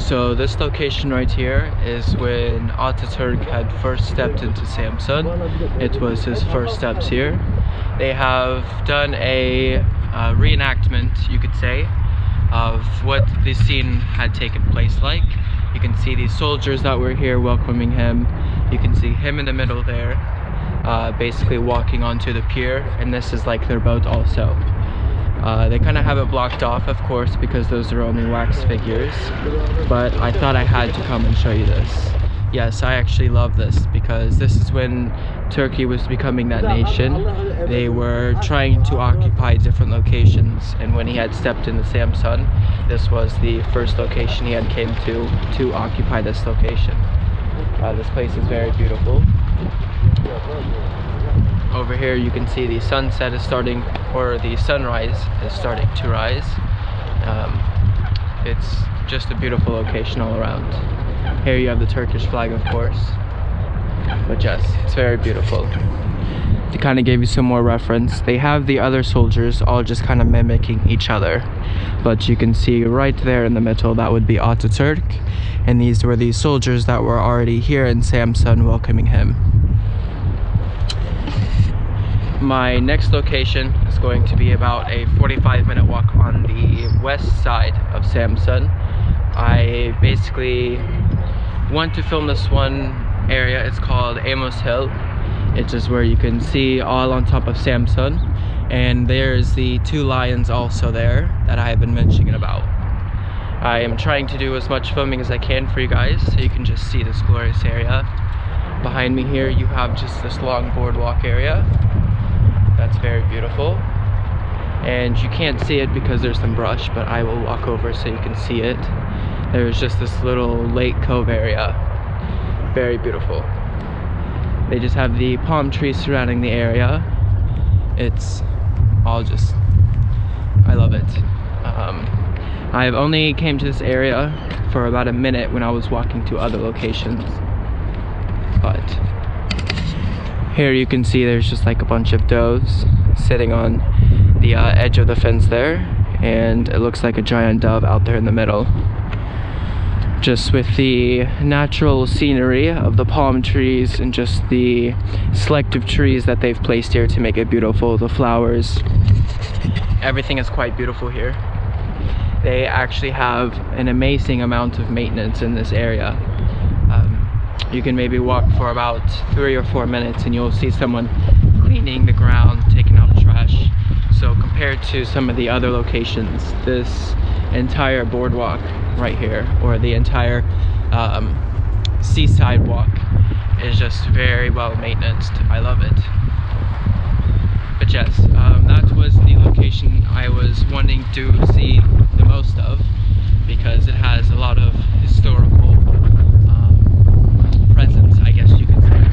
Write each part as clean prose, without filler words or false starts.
So this location right here is when Ataturk had first stepped into Samsun. It was his first steps here. They have done a reenactment, you could say, of what the scene had taken place like. You can see these soldiers that were here welcoming him. You can see him in the middle there, basically walking onto the pier, and this is like their boat also. They kind of have it blocked off, of course, because those are only wax figures, but I thought I had to come and show you this. Yes, I actually love this because this is when Turkey was becoming that nation. They were trying to occupy different locations, and when he had stepped into Samsun, this was the first location he had came to occupy this location. This place is very beautiful. Over here you can see the sunset is starting, or the sunrise is starting to rise. It's just a beautiful location all around. Here you have the Turkish flag, of course, but yes, it's very beautiful. To kind of give you some more reference, they have the other soldiers all just kind of mimicking each other, but you can see right there in the middle, that would be Ataturk, and these were the soldiers that were already here in Samsun welcoming him. My next location is going to be about a 45-minute walk on the west side of Samsun. I basically want to film this one area. It's called Amos Hill. It's just where you can see all on top of Samsun, and there's the two lions also there that I have been mentioning about. I am trying to do as much filming as I can for you guys so you can just see this glorious area. Behind me here you have just this long boardwalk area. That's very beautiful, and you can't see it because there's some brush, but I will walk over so you can see it. There's just this little lake cove area. Very beautiful. They just have the palm trees surrounding the area. It's all just, I love it. I have only came to this area for about a minute when I was walking to other locations, but here you can see there's just like a bunch of doves sitting on the edge of the fence there, and it looks like a giant dove out there in the middle. Just with the natural scenery of the palm trees and just the selective trees that they've placed here to make it beautiful, the flowers, everything is quite beautiful here. They actually have an amazing amount of maintenance in this area. You can maybe walk for about 3 or 4 minutes and you'll see someone cleaning the ground, taking out trash. So compared to some of the other locations, this entire boardwalk right here, or the entire seaside walk, is just very well maintained. I love it. But yes, that was the location I was wanting to see the most of, because it has a lot of historical presence, I guess you could say.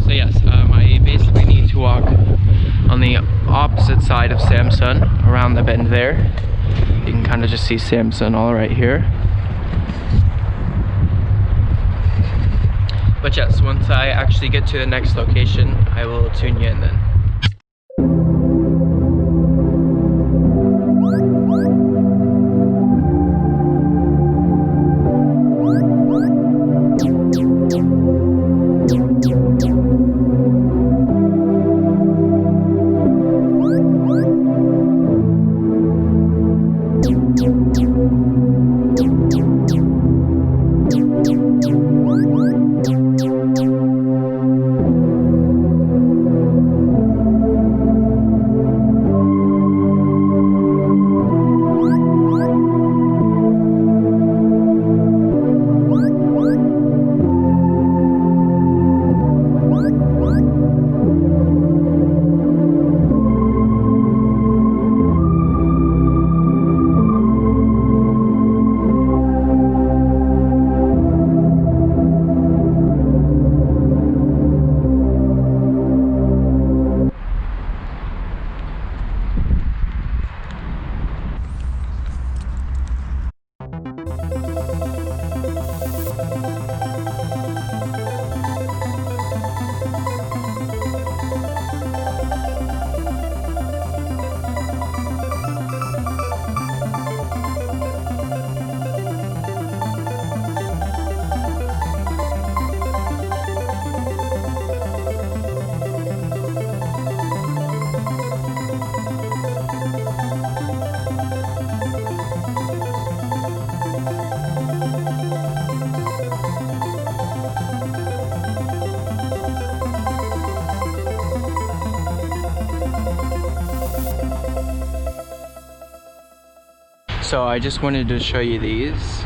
So yes, I basically need to walk on the opposite side of Samsun, around the bend there. You can kind of just see Samsun all right here. But yes, once I actually get to the next location, I will tune you in then. So I just wanted to show you these.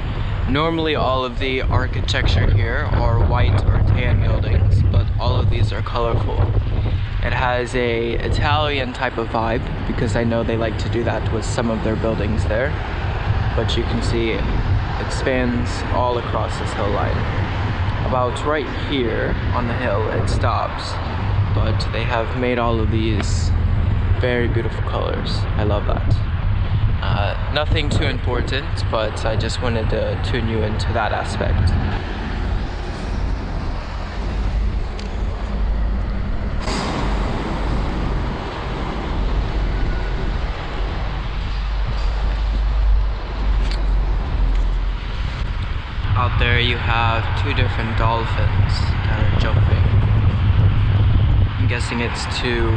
Normally all of the architecture here are white or tan buildings, but all of these are colorful. It has a Italian type of vibe because I know they like to do that with some of their buildings there. But you can see it spans all across this hill line. About right here on the hill it stops, but they have made all of these very beautiful colors. I love that. Nothing too important, but I just wanted to tune you into that aspect. Out there you have two different dolphins that are jumping. I'm guessing it's to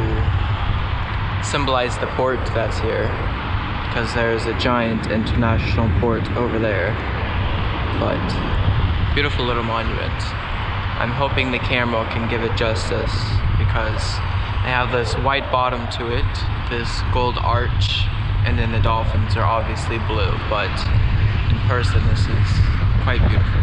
symbolize the port that's here, because there's a giant international port over there. But beautiful little monument. I'm hoping the camera can give it justice because they have this white bottom to it, this gold arch, and then the dolphins are obviously blue, but in person this is quite beautiful.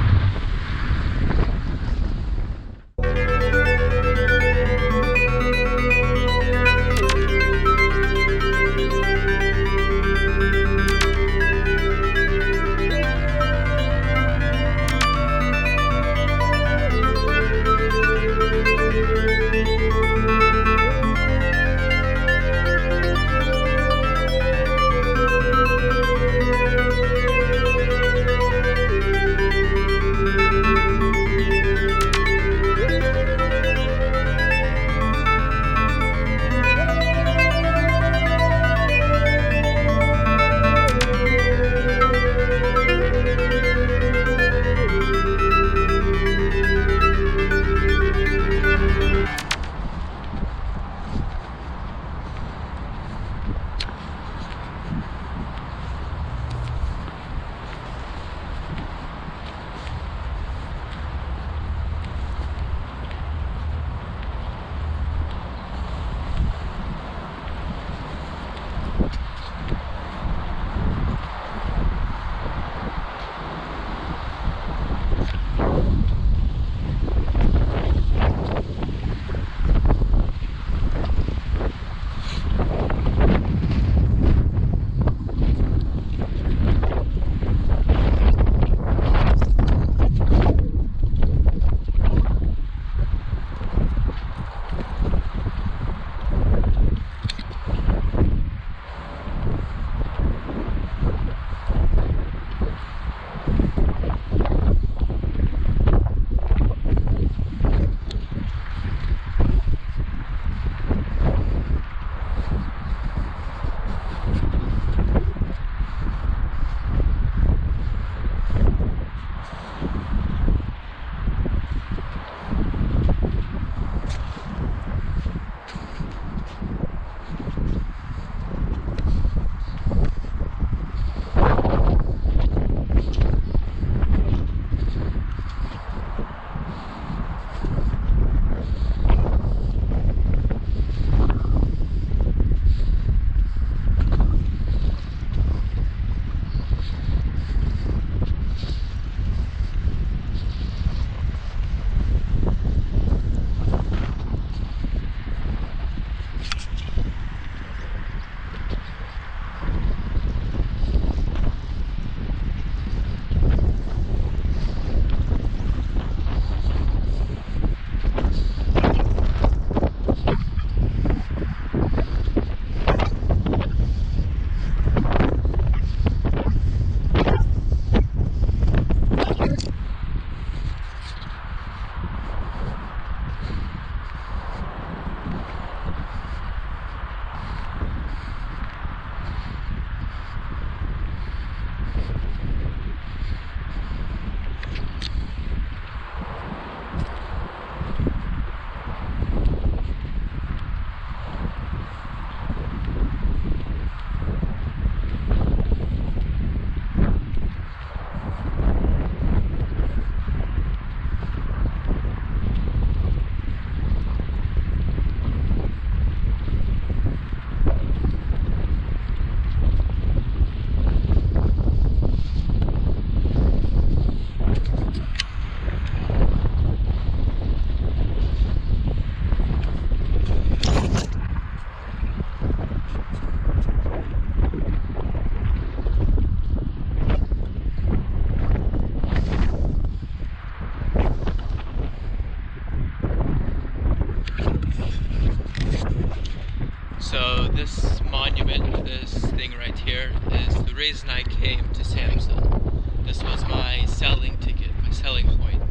So this monument, this thing right here, is the reason I came to Samsun. This was my selling ticket, my selling point.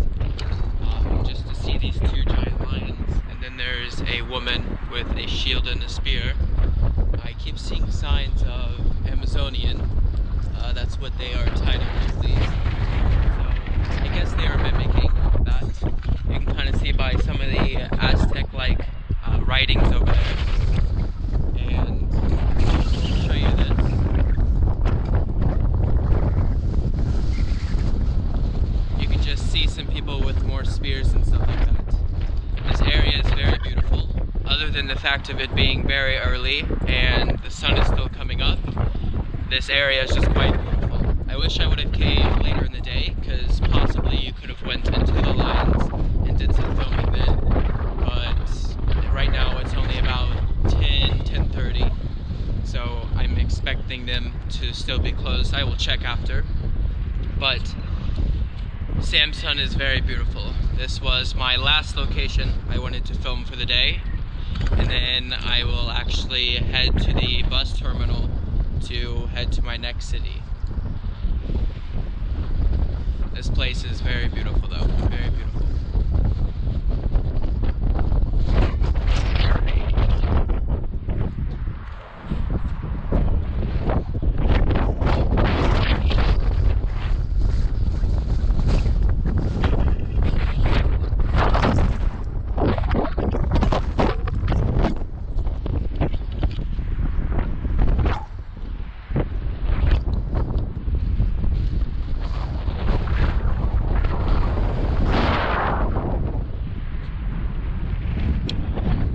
Just to see these two giant lions. And then there's a woman with a shield and a spear. I keep seeing signs of Amazonian. That's what they are titled to these. So I guess they are mimicking that. You can kind of see by some of the Aztec-like writings over there. And I'll show you this. You can just see some people with more spears and stuff like that. This area is very beautiful, other than the fact of it being very early and the sun is still coming up. This area is just quite beautiful. I wish I would have came later in the day, because possibly you could have went into the lines and did some filming then. But right now it's only about 10:30, so I'm expecting them to still be closed. I will check after. But Samsun is very beautiful. This was my last location I wanted to film for the day, and then I will actually head to the bus terminal to head to my next city. This place is very beautiful though, very beautiful.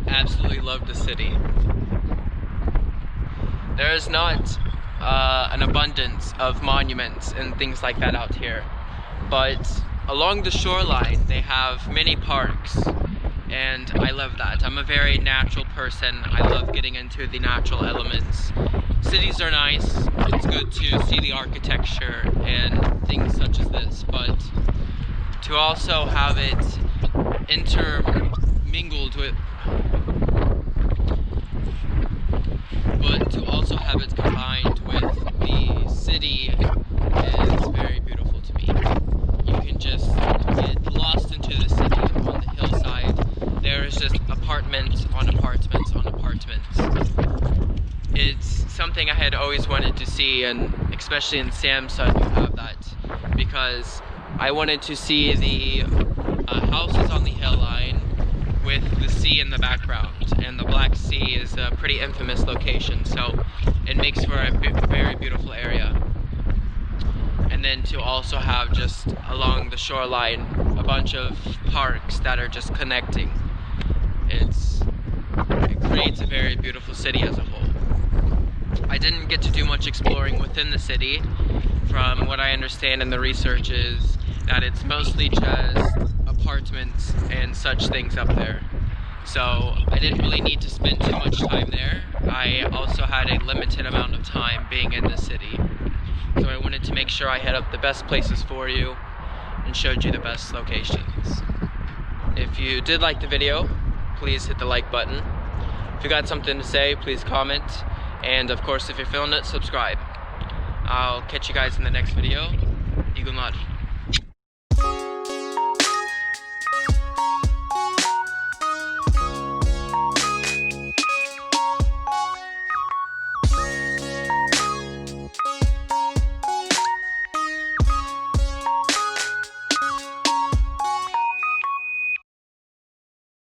Absolutely love the city. There is not an abundance of monuments and things like that out here, but along the shoreline they have many parks, and I love that. I'm a very natural person. I love getting into the natural elements. Cities are nice, it's good to see the architecture and things such as this, but to also have it intermingled with combined with the city is very beautiful to me. You can just get lost into the city on the hillside. There is just apartments on apartments on apartments. It's something I had always wanted to see, and especially in Samsun you have that, because I wanted to see the houses on the hill line with the sea in the background, and the Black Sea is a pretty infamous location, so it makes for a very beautiful area. And then to also have just along the shoreline a bunch of parks that are just connecting. It creates a very beautiful city as a whole. I didn't get to do much exploring within the city. From what I understand in the research is that it's mostly just apartments and such things up there. So I didn't really need to spend too much time there. I also had a limited amount of time being in the city. So I wanted to make sure I hit up the best places for you and showed you the best locations. If you did like the video, please hit the like button. If you got something to say, please comment. And of course, if you're feeling it, subscribe. I'll catch you guys in the next video. Eagle nod.